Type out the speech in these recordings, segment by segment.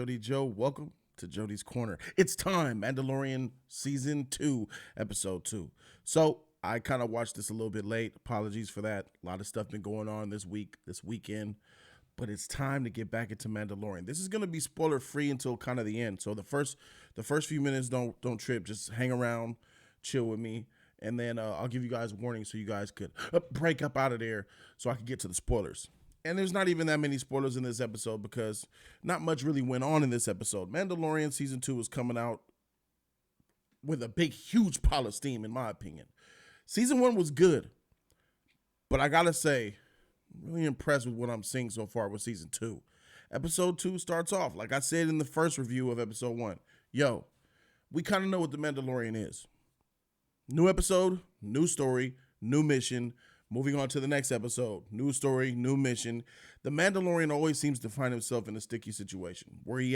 Jody Joe. Welcome to Jody's Corner. It's time, Mandalorian Season 2, Episode 2. So, I kind of watched this a little bit late. Apologies for that. A lot of stuff been going on this weekend. But it's time to get back into Mandalorian. This is going to be spoiler free until kind of the end. So the first few minutes, don't trip. Just hang around, chill with me. And then I'll give you guys warnings so you guys could break up out of there so I can get to the spoilers. And there's not even that many spoilers in this episode because not much really went on in this episode. Mandalorian Season 2 is coming out with a big, huge pile of steam, in my opinion. Season 1 was good, but I gotta say, I'm really impressed with what I'm seeing so far with Season 2. Episode 2 starts off, like I said in the first review of Episode 1. Yo, we kind of know what The Mandalorian is. New episode, new story, new mission. Moving on to the next episode, new story, new mission. The Mandalorian always seems to find himself in a sticky situation where he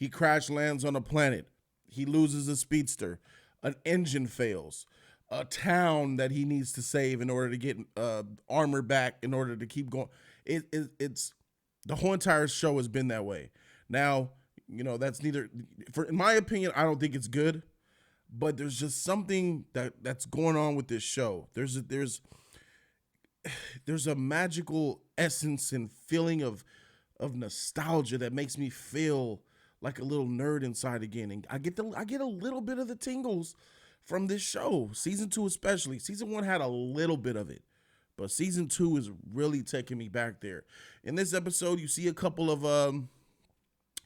crash lands on a planet. He loses a speedster. An engine fails. A town that he needs to save in order to get armor back in order to keep going. It's the whole entire show has been that way. Now, that's in my opinion, I don't think it's good, but there's just something that's going on with this show. There's a magical essence and feeling of nostalgia that makes me feel like a little nerd inside again. And I get a little bit of the tingles from this show. Season 2 especially. Season 1 had a little bit of it, but Season 2 is really taking me back there. In this episode, you see a couple of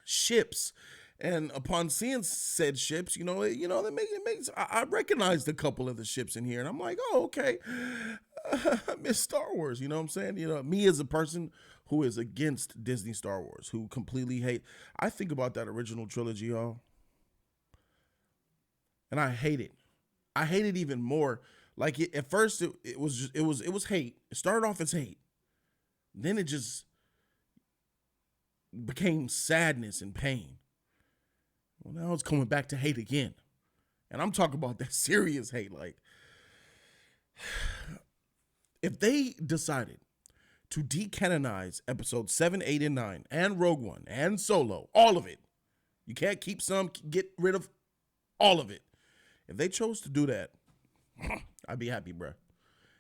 ships, and upon seeing said ships, I recognized a couple of the ships in here, and I'm like, oh, okay. I miss Star Wars, you know what I'm saying? Me as a person who is against Disney Star Wars, who completely hate. I think about that original trilogy, y'all, and I hate it. I hate it even more. Like at first, it was hate. It started off as hate, then it just became sadness and pain. Well, now it's coming back to hate again, and I'm talking about that serious hate, like. If they decided to decanonize episodes 7, 8, and 9, and Rogue One, and Solo, all of it, you can't keep some, get rid of all of it. If they chose to do that, I'd be happy, bruh.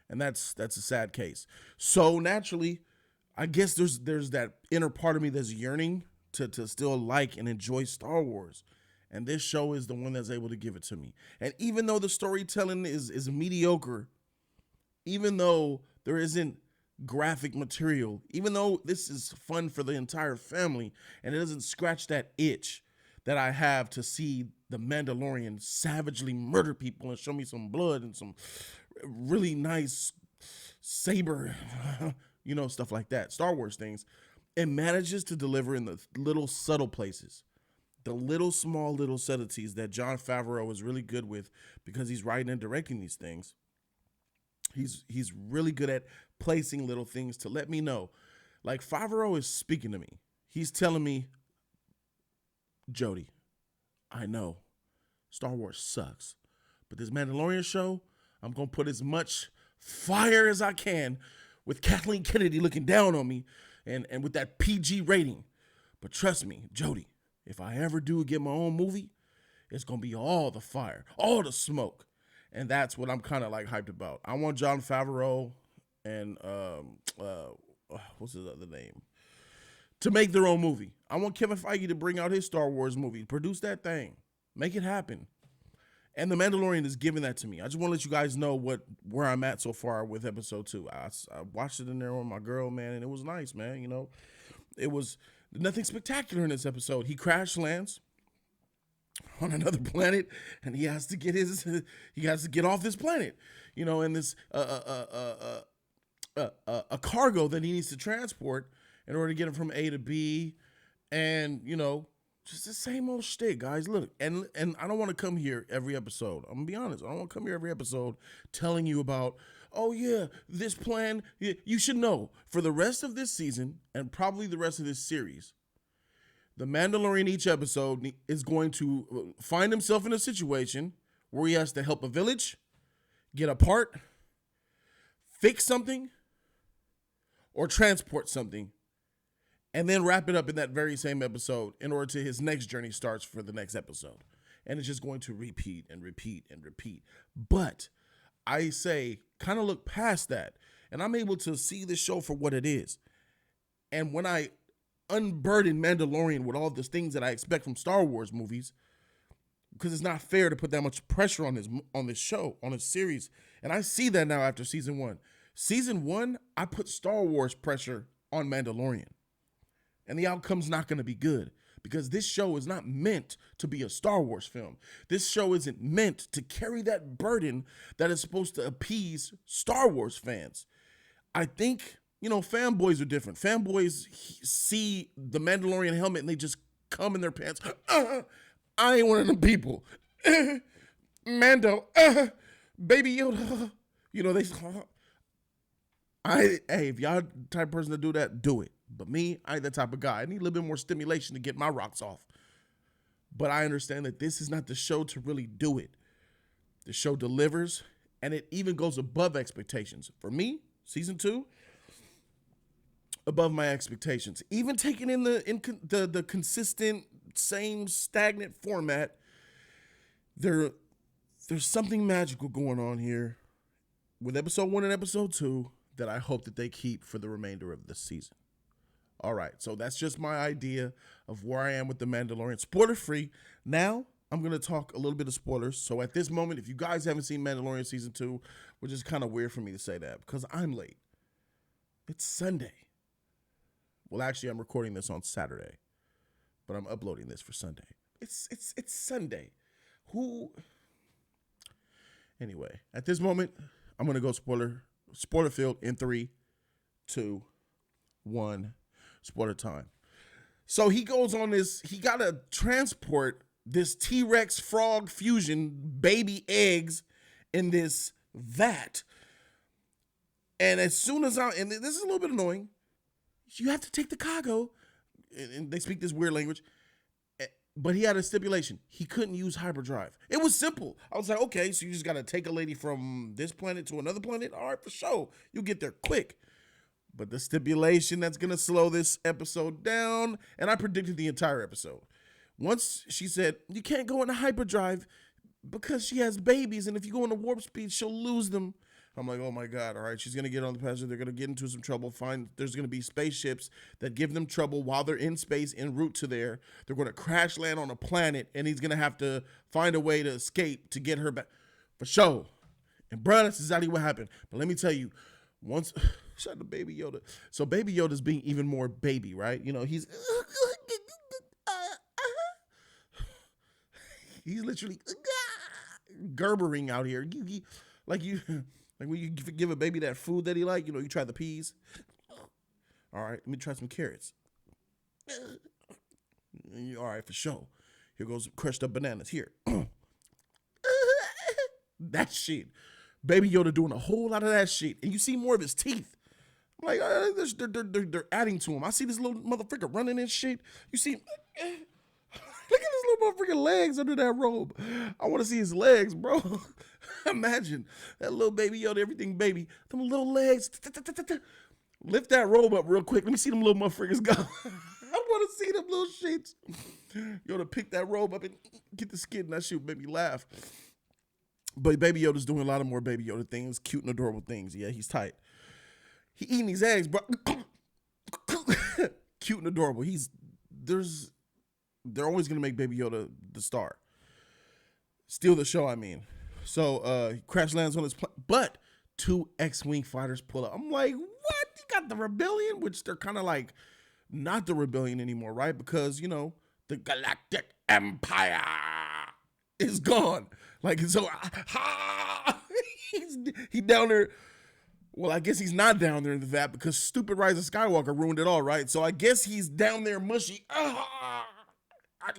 And that's a sad case. So naturally, I guess there's that inner part of me that's yearning to still like and enjoy Star Wars. And this show is the one that's able to give it to me. And even though the storytelling is mediocre, even though there isn't graphic material, even though this is fun for the entire family and it doesn't scratch that itch that I have to see the Mandalorian savagely murder people and show me some blood and some really nice saber, stuff like that, Star Wars things, it manages to deliver in the little subtle places, the little small little subtleties that Jon Favreau is really good with because he's writing and directing these things. He's really good at placing little things to let me know. Like Favreau is speaking to me. He's telling me, Jody, I know Star Wars sucks, but this Mandalorian show, I'm going to put as much fire as I can with Kathleen Kennedy looking down on me and with that PG rating. But trust me, Jody, if I ever do get my own movie, it's going to be all the fire, all the smoke. And that's what I'm kind of like hyped about. I want Jon Favreau and what's his other name to make their own movie. I want Kevin Feige to bring out his Star Wars movie, produce that thing, make it happen. And The Mandalorian is giving that to me. I just want to let you guys know where I'm at so far with episode 2. I watched it in there with my girl, man, and it was nice, man. It was nothing spectacular in this episode. He crash lands on another planet, and he has to get off this planet, and this a cargo that he needs to transport in order to get him from A to B, and just the same old shit, guys. Look, and I don't want to come here every episode. I'm gonna be honest. I don't want to come here every episode telling you about, oh yeah, this plan. You should know for the rest of this season and probably the rest of this series, the Mandalorian each episode is going to find himself in a situation where he has to help a village, get a part, fix something, or transport something and then wrap it up in that very same episode in order to his next journey starts for the next episode. And it's just going to repeat and repeat and repeat. But I say, kind of look past that, and I'm able to see the show for what it is. And when I unburden Mandalorian with all the things that I expect from Star Wars movies, because it's not fair to put that much pressure on this show, on this series. And I see that now after season 1. Season 1, I put Star Wars pressure on Mandalorian. And the outcome's not going to be good, because this show is not meant to be a Star Wars film. This show isn't meant to carry that burden that is supposed to appease Star Wars fans. I think, fanboys are different. Fanboys see the Mandalorian helmet and they just come in their pants. I ain't one of them people. Mando, Baby Yoda. If y'all the type of person to do that, do it. But me, I ain't that type of guy. I need a little bit more stimulation to get my rocks off. But I understand that this is not the show to really do it. The show delivers, and it even goes above expectations. For me, season 2, above my expectations. Even taking in the consistent, same stagnant format, there's something magical going on here with episode 1 and episode 2 that I hope that they keep for the remainder of the season. All right, so that's just my idea of where I am with The Mandalorian. Spoiler free. Now, I'm going to talk a little bit of spoilers. So at this moment, if you guys haven't seen Mandalorian season 2, which is kind of weird for me to say that because I'm late. It's Sunday. Well, actually, I'm recording this on Saturday, but I'm uploading this for Sunday. It's Sunday. Anyway, at this moment, I'm going to go spoiler filled in 3, 2, 1. Spoiler time. So he goes on this, he got to transport this T-Rex frog fusion baby eggs in this vat. And as soon as and this is a little bit annoying, you have to take the cargo, and they speak this weird language, but he had a stipulation. He couldn't use hyperdrive. It was simple. I was like, okay, so you just got to take a lady from this planet to another planet? All right, for sure. You'll get there quick. But the stipulation that's going to slow this episode down, and I predicted the entire episode. Once she said, you can't go into hyperdrive because she has babies, and if you go into warp speed, she'll lose them. I'm like, oh my God, all right, she's going to get on the passenger. They're going to get into some trouble. There's going to be spaceships that give them trouble while they're in space en route to there. They're going to crash land on a planet, and he's going to have to find a way to escape to get her back. For sure. And bruh, that's exactly what happened. But let me tell you, once... Shout out to Baby Yoda. So Baby Yoda's being even more baby, right? He's literally gerbering out here. Like when you give a baby that food that he like, you try the peas. All right, let me try some carrots. All right, for sure. Here goes crushed up bananas. Here. That shit. Baby Yoda doing a whole lot of that shit. And you see more of his teeth. Like, they're adding to him. I see this little motherfucker running and shit. You see, look at his little motherfucking legs under that robe. I want to see his legs, bro. Imagine that little Baby Yoda, everything baby. Them little legs. Lift that robe up real quick. Let me see them little motherfuckers go. I want to see them little shits. Yoda pick that robe up and get the skin. That shit made me laugh. But Baby Yoda's doing a lot of more Baby Yoda things, cute and adorable things. Yeah, he's tight. He eating these eggs, bro. Cute and adorable. They're always gonna make Baby Yoda the star. Steal the show, I mean. So he crash lands on his plane, but 2 X-Wing fighters pull up. I'm like, what? You got the rebellion, which they're kind of like not the rebellion anymore, right? Because the Galactic Empire is gone. Like, so he's down there. Well, I guess he's not down there in the vat because stupid Rise of Skywalker ruined it all, right? So I guess he's down there mushy. I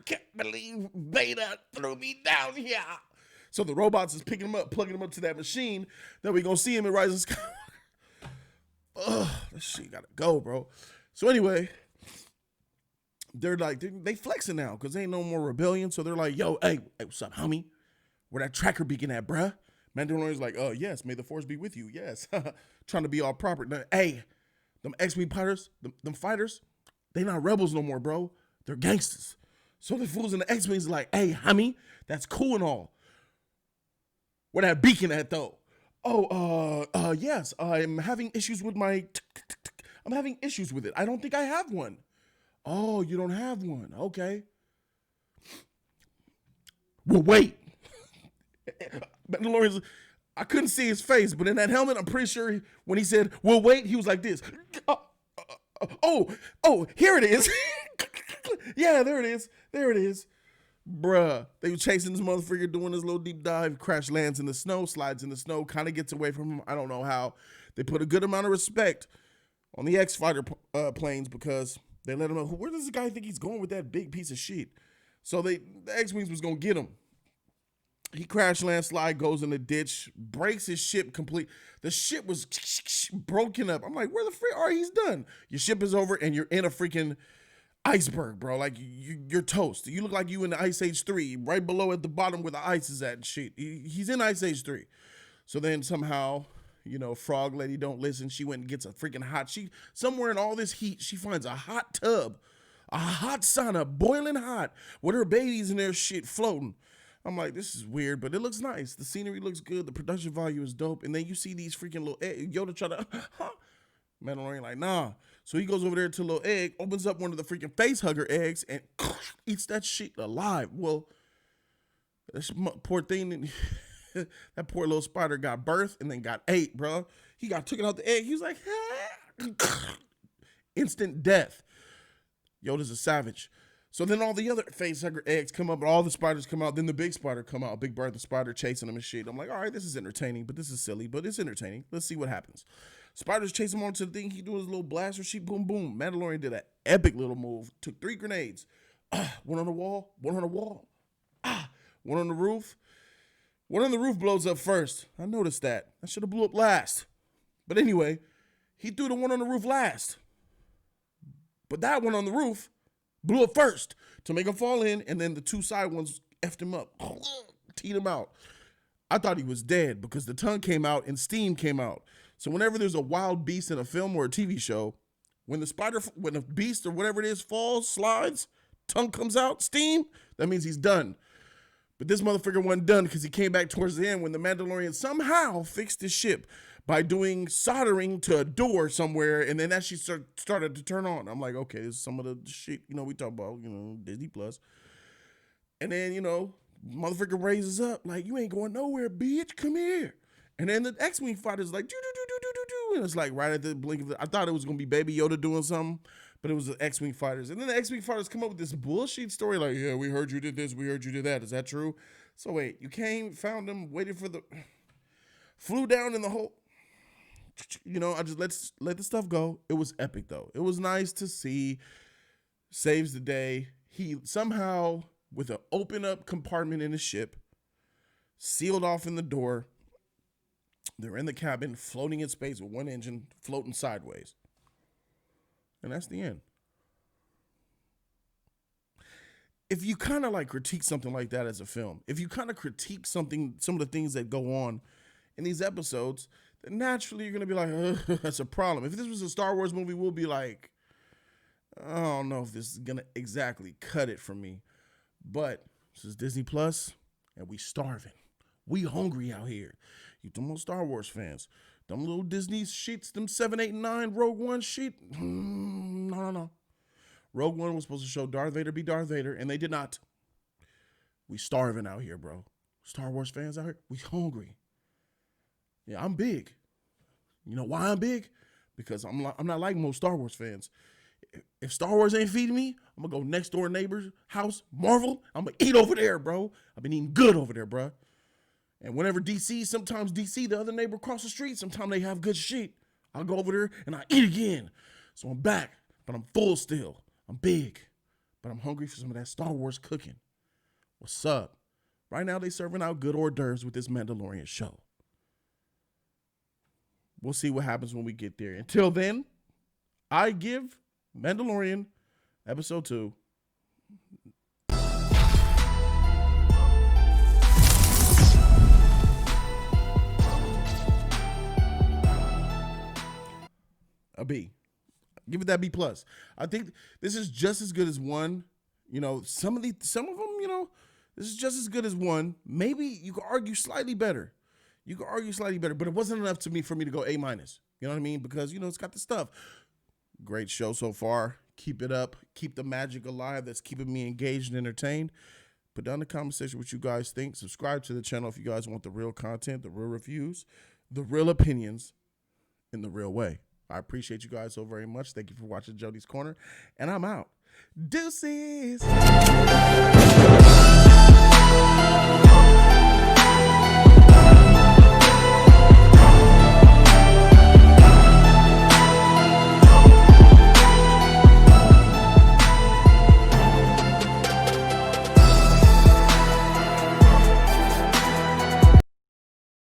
can't believe Vader threw me down here. So the robots is picking him up, plugging him up to that machine. Then we gonna see him in Rise of Skywalker. This shit gotta go, bro. So anyway, they're like, they flexing now because ain't no more rebellion. So they're like, yo, hey, what's up, homie? Where that tracker beacon at, bruh? Mandalorian's like, oh, yes, may the force be with you. Yes. Trying to be all proper. Now, hey, them X-Wing fighters, them fighters, They not rebels no more, bro. They're gangsters. So the fools in the X-Men is like, hey, homie, that's cool and all. Where that beacon at though? Oh, yes, I'm having issues with my. I'm having issues with it. I don't think I have one. Oh, you don't have one. Okay. Well, wait. Mandalorian's. I couldn't see his face, but in that helmet, I'm pretty sure when he said, "Well, wait," he was like this. Oh, here it is. Yeah, there it is. There it is. Bruh, they were chasing this motherfucker doing this little deep dive, crash lands in the snow, slides in the snow, kind of gets away from him. I don't know how. They put a good amount of respect on the X-Fighter planes because they let him know, where does this guy think he's going with that big piece of shit? So the X-Wings was going to get him. He crash land slide, goes in the ditch, breaks his ship complete. The ship was broken up. I'm like, where the frick? All right, he's done. Your ship is over and you're in a freaking iceberg, bro. Like you're toast. You look like you in the Ice Age 3, right below at the bottom where the ice is at and shit. He's in Ice Age 3. So then somehow, Frog Lady don't listen. She went and gets a freaking somewhere in all this heat, she finds a hot tub, a hot sauna, boiling hot, with her babies in there shit floating. I'm like, this is weird, but it looks nice. The scenery looks good. The production value is dope. And then you see these freaking little Yoda try to, Mandalorian like, nah. So he goes over there to a little egg, opens up one of the freaking face hugger eggs, and eats that shit alive. Well, that poor thing, that poor little spider got birthed and then got ate, bro. He got taken out the egg. He was like, instant death. Yoda's a savage. So then all the other face hugger eggs come up, and all the spiders come out. Then the big spider come out, Big Bertha spider chasing them and shit. I'm like, all right, this is entertaining, but this is silly, but it's entertaining. Let's see what happens. Spiders chase him onto the thing. He doing his little blaster sheet, boom, boom. Mandalorian did an epic little move. Took 3 grenades. One on the wall, one on the wall. One on the roof. One on the roof blows up first. I noticed that. I should have blew up last. But anyway, he threw the one on the roof last. But that one on the roof blew up first to make him fall in, and then the 2 side ones effed him up. Teed him out. I thought he was dead because the tongue came out and steam came out. So whenever there's a wild beast in a film or a TV show, when a beast or whatever it is falls, slides, tongue comes out, steam, that means he's done. But this motherfucker wasn't done because he came back towards the end when the Mandalorian somehow fixed his ship by doing soldering to a door somewhere, and then that shit started to turn on. I'm like, okay, this is some of the shit, we talk about, Disney Plus. And then, motherfucker raises up like, you ain't going nowhere, bitch, come here. And then the X-Wing fighter's like, do, and it's like right at the blink of I thought it was going to be Baby Yoda doing something, but it was the X-Wing fighters. And then the X-Wing fighters come up with this bullshit story like, yeah, we heard you did this, we heard you did that. Is that true? So wait, you came, found them, waited for flew down in the hole. I just let the stuff go. It was epic though. It was nice to see. Saves the day. He somehow, with an open up compartment in the ship, sealed off in the door. They're in the cabin, floating in space with one engine, floating sideways. And that's the end. If you kind of like critique something like that as a film, if you kind of critique some of the things that go on in these episodes, then naturally you're going to be like, that's a problem. If this was a Star Wars movie, we'll be like, I don't know if this is going to exactly cut it for me. But this is Disney Plus, and we starving. We hungry out here. You them little Star Wars fans. Them little Disney sheets, them 7, 8, and 9 Rogue One sheet. No. Rogue One was supposed to show Darth Vader be Darth Vader, and they did not. We starving out here, bro. Star Wars fans out here, we hungry. Yeah, I'm big. You know why I'm big? Because I'm not like most Star Wars fans. If Star Wars ain't feeding me, I'm going to go next door neighbor's house, Marvel. I'm going to eat over there, bro. I've been eating good over there, bro. And whenever sometimes DC, the other neighbor across the street, sometimes they have good shit. I'll go over there and I eat again. So I'm back, but I'm full still. I'm big, but I'm hungry for some of that Star Wars cooking. What's up? Right now they serving out good hors d'oeuvres with this Mandalorian show. We'll see what happens when we get there. Until then, I give Mandalorian episode 2 a B. Give it that B plus. I think this is just as good as one. You know, some of them, you know, this is just as good as one. Maybe you could argue slightly better. But it wasn't enough for me to go A minus. You know what I mean? Because, you know, it's got the stuff. Great show so far. Keep it up. Keep the magic alive. That's keeping me engaged and entertained. Put down in the comment section what you guys think. Subscribe to the channel if you guys want the real content, the real reviews, the real opinions in the real way. I appreciate you guys so very much. Thank you for watching Jody's Corner. And I'm out. Deuces.